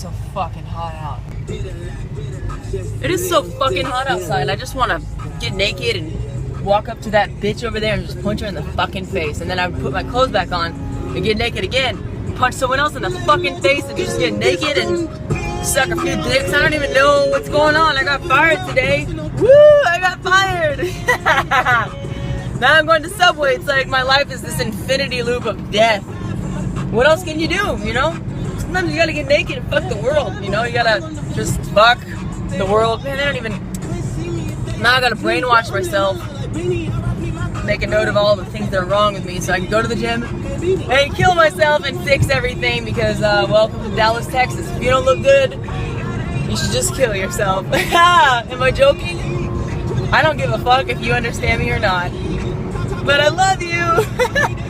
so fucking hot out. It is so fucking hot outside. I just want to get naked and walk up to that bitch over there and just punch her in the fucking face. And then I would put my clothes back on and get naked again, punch someone else in the fucking face and just get naked and suck a few dicks. I don't even know what's going on. I got fired today. Woo! I got fired! Now I'm going to Subway. It's like my life is this infinity loop of death. What else can you do, you know? Sometimes you gotta get naked and fuck the world, you know? You gotta just fuck the world. Man, they don't even... Now I gotta brainwash myself. Make a note of all the things that are wrong with me so I can go to the gym and kill myself and fix everything because, welcome to Dallas, Texas. If you don't look good, you should just kill yourself. Am I joking? I don't give a fuck if you understand me or not. But I love you!